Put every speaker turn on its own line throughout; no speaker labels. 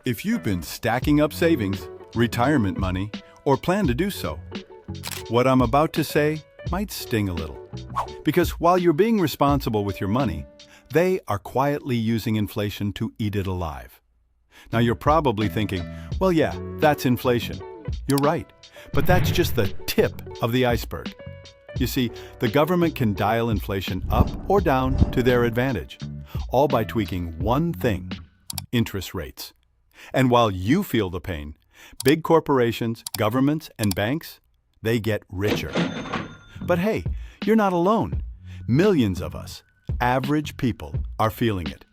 If you've been stacking up savings, retirement money, or plan to do so, what I'm about to say might sting a little. Because while you're being responsible with your money, they are quietly using inflation to eat it alive. Now you're probably thinking, well, yeah, that's inflation. You're right, but that's just the tip of the iceberg. You see, the government can dial inflation up or down to their advantage, all by tweaking one thing: interest rates. And while you feel the pain, big corporations, governments, and banks, they get richer. But hey, you're not alone. Millions of us, average people, are feeling it.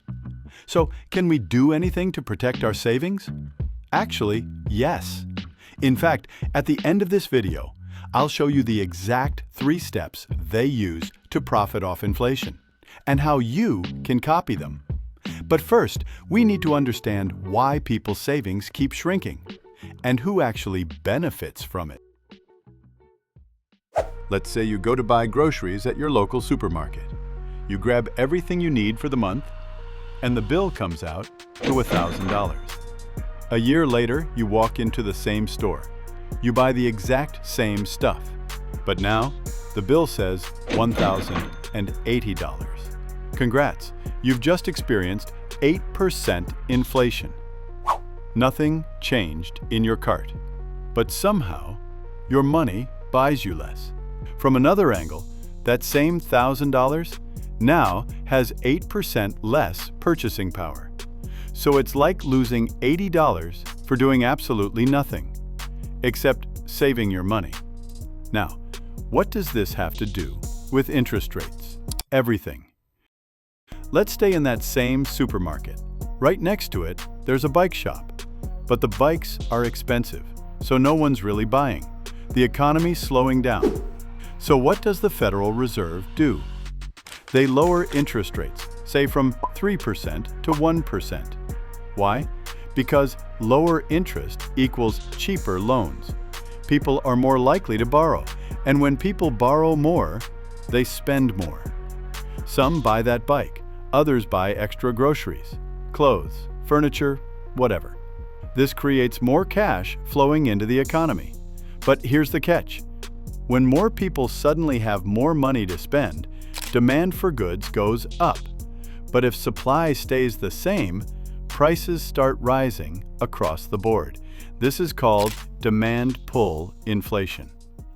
So, can we do anything to protect our savings? Actually, yes. In fact, at the end of this video, I'll show you the exact 3 steps they use to profit off inflation, and how you can copy them. But first, we need to understand why people's savings keep shrinking, and who actually benefits from it. Let's say you go to buy groceries at your local supermarket. You grab everything you need for the month, and the bill comes out to $1,000. A year later, you walk into the same store. You buy the exact same stuff, but now the bill says $1,080. Congrats, you've just experienced 8% inflation. Nothing changed in your cart, but somehow your money buys you less. From another angle, that same $1,000 now has 8% less purchasing power. So it's like losing $80 for doing absolutely nothing, except saving your money. Now, what does this have to do with interest rates? Everything. Let's stay in that same supermarket. Right next to it, there's a bike shop. But the bikes are expensive, so no one's really buying. The economy's slowing down. So what does the Federal Reserve do? They lower interest rates, say from 3% to 1%. Why? Because lower interest equals cheaper loans. People are more likely to borrow, and when people borrow more, they spend more. Some buy that bike, others buy extra groceries, clothes, furniture, whatever. This creates more cash flowing into the economy. But here's the catch. When more people suddenly have more money to spend, demand for goods goes up. But if supply stays the same, prices start rising across the board. This is called demand pull inflation.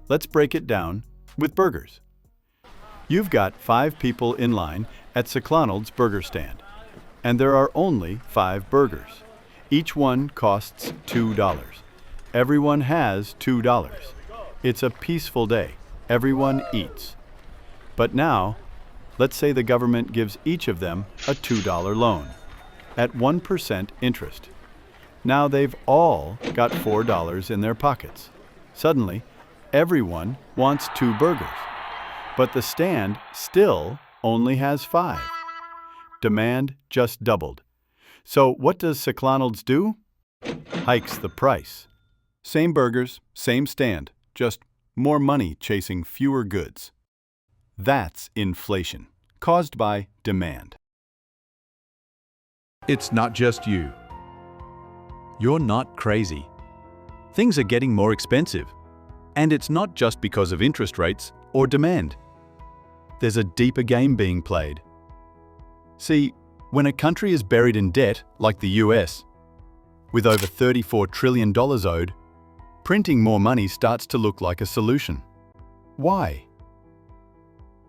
Let's break it down with burgers. You've got 5 people in line at Seclonald's burger stand, and there are only 5 burgers. Each one costs $2. Everyone has $2. It's a peaceful day. Everyone eats. But now, let's say the government gives each of them a $2 loan at 1% interest. Now they've all got $4 in their pockets. Suddenly, everyone wants 2 burgers, but the stand still only has 5. Demand just doubled. So what does Seclonald's do? Hikes the price. Same burgers, same stand, just more money chasing fewer goods. That's inflation, caused by demand.
It's not just you. You're not crazy. Things are getting more expensive. And it's not just because of interest rates or demand. There's a deeper game being played. See, when a country is buried in debt, like the US, with over $34 trillion owed, printing more money starts to look like a solution. Why?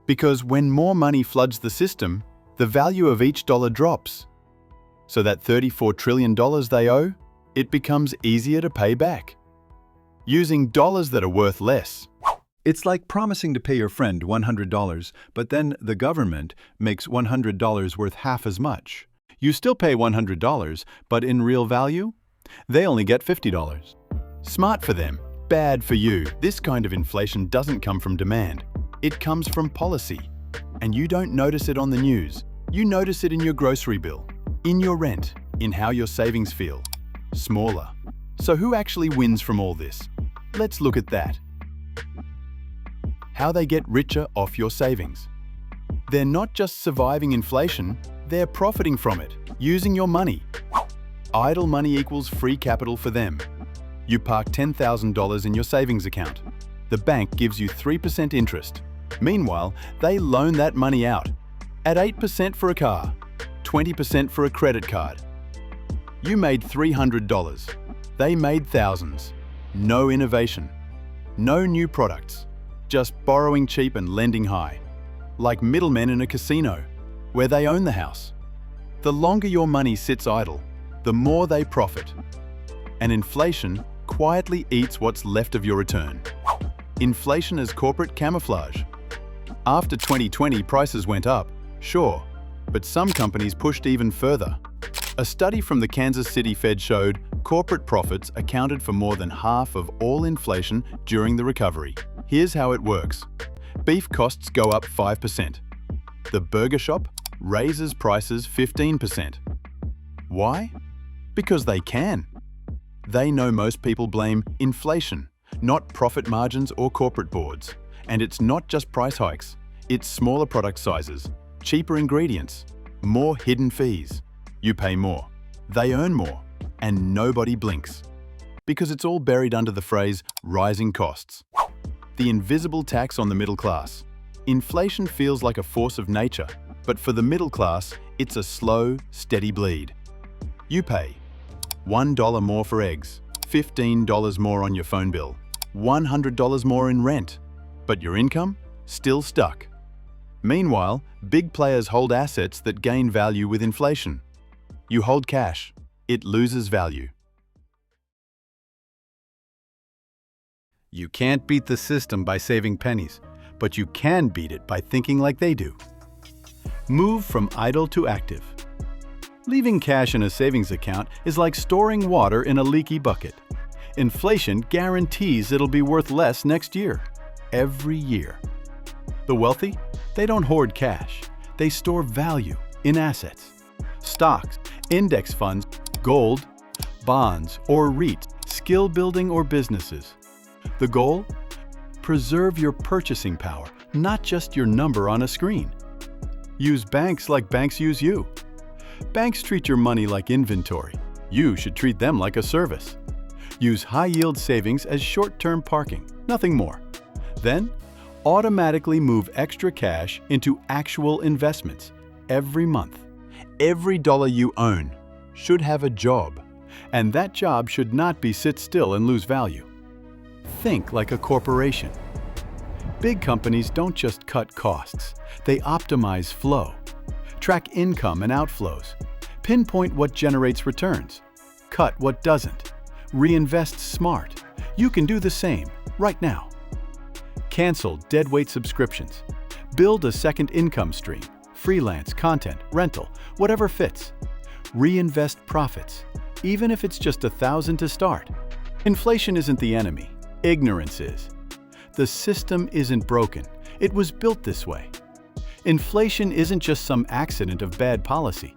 Because when more money floods the system, the value of each dollar drops. So that $34 trillion they owe, it becomes easier to pay back, using dollars that are worth less. It's like promising to pay your friend $100, but then the government makes $100 worth half as much. You still pay $100, but in real value, they only get $50. Smart for them, bad for you. This kind of inflation doesn't come from demand. It comes from policy. And you don't notice it on the news. You notice it in your grocery bill, in your rent, in how your savings feel. Smaller. So who actually wins from all this? Let's look at that. How they get richer off your savings. They're not just surviving inflation, they're profiting from it, using your money.
Idle money equals free capital for them. You park $10,000 in your savings account. The bank gives you 3% interest. Meanwhile, they loan that money out at 8% for a car, 20% for a credit card. You made $300. They made thousands. No innovation. No new products. Just borrowing cheap and lending high. Like middlemen in a casino, where they own the house. The longer your money sits idle, the more they profit. And inflation quietly eats what's left of your return. Inflation as corporate camouflage. After 2020, prices went up, sure, but some companies pushed even further. A study from the Kansas City Fed showed corporate profits accounted for more than half of all inflation during the recovery. Here's how it works. Beef costs go up 5%. The burger shop raises prices 15%. Why? Because they can. They know most people blame inflation, not profit margins or corporate boards. And it's not just price hikes. It's smaller product sizes, cheaper ingredients, more hidden fees. You pay more, they earn more, and nobody blinks. Because it's all buried under the phrase rising costs. The invisible tax on the middle class. Inflation feels like a force of nature, but for the middle class, it's a slow, steady bleed. You pay $1 more for eggs, $15 more on your phone bill, $100 more in rent, but your income still stuck. Meanwhile, big players hold assets that gain value with inflation. You hold cash, it loses value.
You can't beat the system by saving pennies, but you can beat it by thinking like they do. Move from idle to active. Leaving cash in a savings account is like storing water in a leaky bucket. Inflation guarantees it'll be worth less next year, every year. The wealthy, they don't hoard cash. They store value in assets. Stocks, index funds, gold, bonds, or REITs, skill building or businesses. The goal? Preserve your purchasing power, not just your number on a screen. Use banks like banks use you. Banks treat your money like inventory. You should treat them like a service. Use high-yield savings as short-term parking, nothing more. Then, automatically move extra cash into actual investments every month. Every dollar you own should have a job, and that job should not be sit still and lose value. Think like a corporation. Big companies don't just cut costs, they optimize flow. Track income and outflows. Pinpoint what generates returns. Cut what doesn't. Reinvest smart. You can do the same right now. Cancel deadweight subscriptions. Build a second income stream. Freelance, content, rental, whatever fits. Reinvest profits, even if it's just $1,000 to start. Inflation isn't the enemy. Ignorance is. The system isn't broken. It was built this way. Inflation isn't just some accident of bad policy.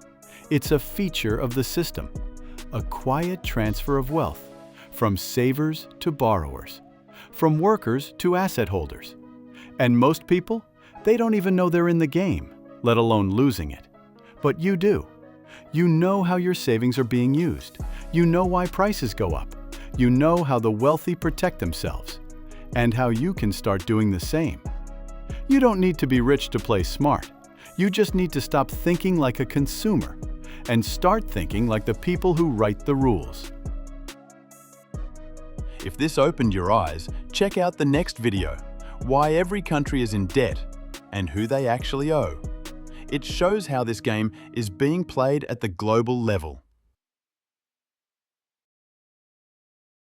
It's a feature of the system, a quiet transfer of wealth, from savers to borrowers, from workers to asset holders. And most people, they don't even know they're in the game, let alone losing it. But you do. You know how your savings are being used. You know why prices go up. You know how the wealthy protect themselves, and how you can start doing the same. You don't need to be rich to play smart. You just need to stop thinking like a consumer and start thinking like the people who write the rules. If this opened your eyes, check out the next video, Why Every Country is in Debt and Who They Actually Owe. It shows how this game is being played at the global level.